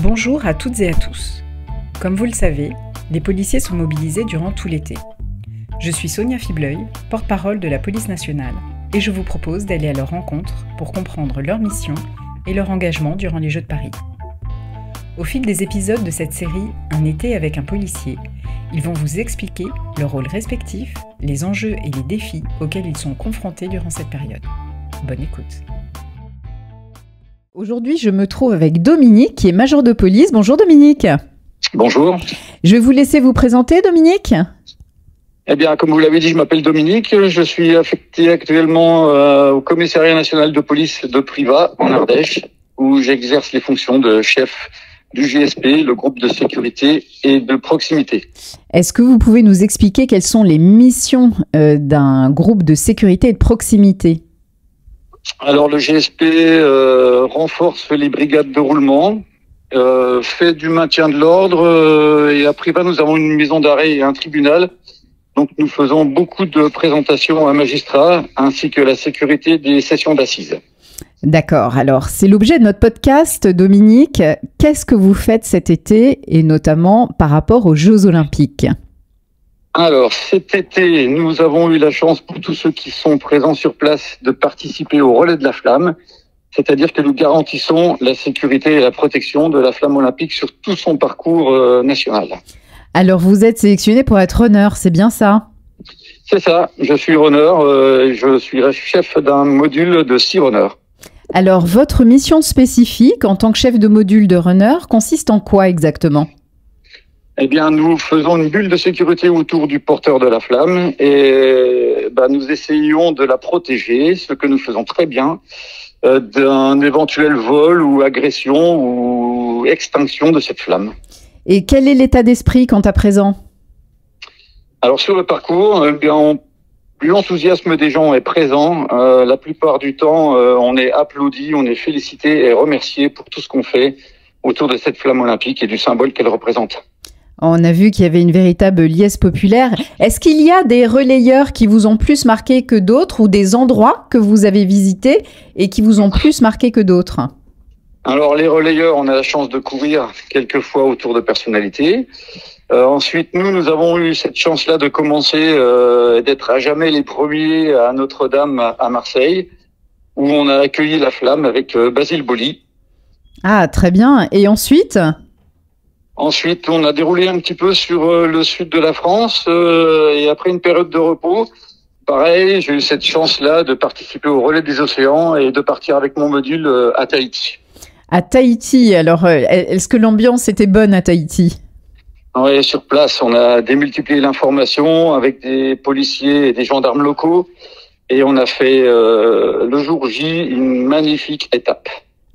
Bonjour à toutes et à tous. Comme vous le savez, les policiers sont mobilisés durant tout l'été. Je suis Sonia Fibleuil, porte-parole de la police nationale, et je vous propose d'aller à leur rencontre pour comprendre leur mission et leur engagement durant les Jeux de Paris. Au fil des épisodes de cette série Un été avec un policier, ils vont vous expliquer leur rôle respectif, les enjeux et les défis auxquels ils sont confrontés durant cette période. Bonne écoute. Aujourd'hui, je me trouve avec Dominique, qui est major de police. Bonjour Dominique. Bonjour. Je vais vous laisser vous présenter, Dominique. Eh bien, comme vous l'avez dit, je m'appelle Dominique. Je suis affecté actuellement au commissariat national de police de Privas, en Ardèche, où j'exerce les fonctions de chef du GSP, le groupe de sécurité et de proximité. Est-ce que vous pouvez nous expliquer quelles sont les missions d'un groupe de sécurité et de proximité ? Alors, le GSP renforce les brigades de roulement, fait du maintien de l'ordre et à Privas, nous avons une maison d'arrêt et un tribunal. Donc, nous faisons beaucoup de présentations à magistrats ainsi que la sécurité des sessions d'assises. D'accord. Alors, c'est l'objet de notre podcast, Dominique. Qu'est-ce que vous faites cet été et notamment par rapport aux Jeux Olympiques ? Alors, cet été, nous avons eu la chance, pour tous ceux qui sont présents sur place, de participer au relais de la flamme. C'est-à-dire que nous garantissons la sécurité et la protection de la flamme olympique sur tout son parcours national. Alors, vous êtes sélectionné pour être runner, c'est bien ça ? C'est ça, je suis runner, je suis chef d'un module de 6 runners. Alors, votre mission spécifique en tant que chef de module de runner consiste en quoi exactement ? Eh bien, nous faisons une bulle de sécurité autour du porteur de la flamme et nous essayons de la protéger, ce que nous faisons très bien, d'un éventuel vol ou agression ou extinction de cette flamme. Et quel est l'état d'esprit quant à présent ? Alors, sur le parcours, l'enthousiasme des gens est présent. La plupart du temps, on est applaudi, on est félicité et remercié pour tout ce qu'on fait autour de cette flamme olympique et du symbole qu'elle représente. On a vu qu'il y avait une véritable liesse populaire. Est-ce qu'il y a des relayeurs qui vous ont plus marqué que d'autres ou des endroits que vous avez visités et qui vous ont plus marqué que d'autres ? Alors, les relayeurs, on a la chance de courir quelques fois autour de personnalités. Ensuite, nous avons eu cette chance-là de commencer, d'être à jamais les premiers à Notre-Dame à Marseille, où on a accueilli la flamme avec Basile Boli. Ah, très bien. Et ensuite ? Ensuite, on a déroulé un petit peu sur le sud de la France et après une période de repos, pareil, j'ai eu cette chance-là de participer au relais des océans et de partir avec mon module à Tahiti. À Tahiti, alors est-ce que l'ambiance était bonne à Tahiti ? Oui, sur place, on a démultiplié l'information avec des policiers et des gendarmes locaux et on a fait le jour J une magnifique étape.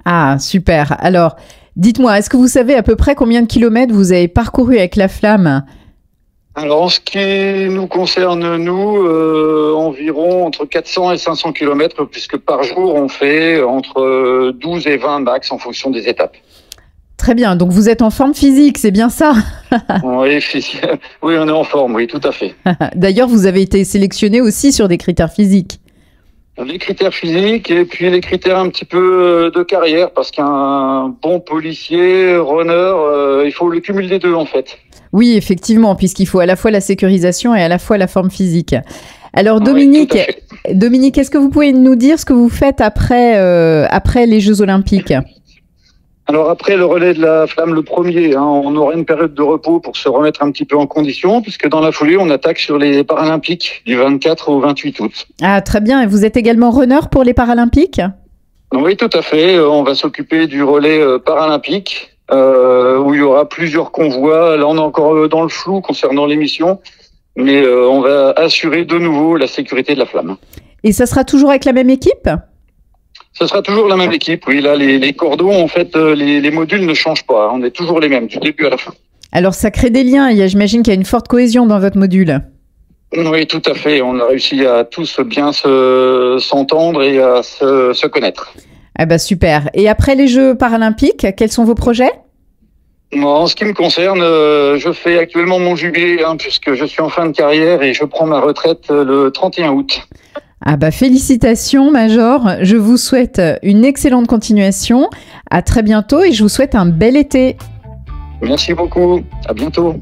Ah, super. Alors, dites-moi, est-ce que vous savez à peu près combien de kilomètres vous avez parcouru avec la flamme ? Alors, en ce qui nous concerne, nous, environ entre 400 et 500 kilomètres, puisque par jour, on fait entre 12 et 20 max en fonction des étapes. Très bien, donc vous êtes en forme physique, c'est bien ça ? Oui, on est en forme, oui, tout à fait. D'ailleurs, vous avez été sélectionné aussi sur des critères physiques. Les critères physiques et puis les critères un petit peu de carrière, parce qu'un bon policier, runner, il faut le cumul des deux en fait. Oui, effectivement, puisqu'il faut à la fois la sécurisation et à la fois la forme physique. Alors Dominique, oui, Dominique, est-ce que vous pouvez nous dire ce que vous faites après les Jeux Olympiques ? Alors après le relais de la flamme, le premier, on aura une période de repos pour se remettre un petit peu en condition, puisque dans la foulée, on attaque sur les Paralympiques du 24 au 28 août. Ah, très bien. Et vous êtes également runner pour les Paralympiques ? Oui, tout à fait. On va s'occuper du relais paralympique, où il y aura plusieurs convois. Là, on est encore dans le flou concernant l'émission, mais on va assurer de nouveau la sécurité de la flamme. Et ça sera toujours avec la même équipe ? Ce sera toujours la même équipe, oui. Là, les cordons, en fait, les modules ne changent pas. On est toujours les mêmes, du début à la fin. Alors, ça crée des liens. J'imagine qu'il y a une forte cohésion dans votre module. Oui, tout à fait. On a réussi à tous bien s'entendre et à se connaître. Ah bah super. Et après les Jeux Paralympiques, quels sont vos projets ? Moi, en ce qui me concerne, je fais actuellement mon jubilé, puisque je suis en fin de carrière et je prends ma retraite le 31 août. Ah bah félicitations Major, je vous souhaite une excellente continuation, à très bientôt et je vous souhaite un bel été. Merci beaucoup, à bientôt.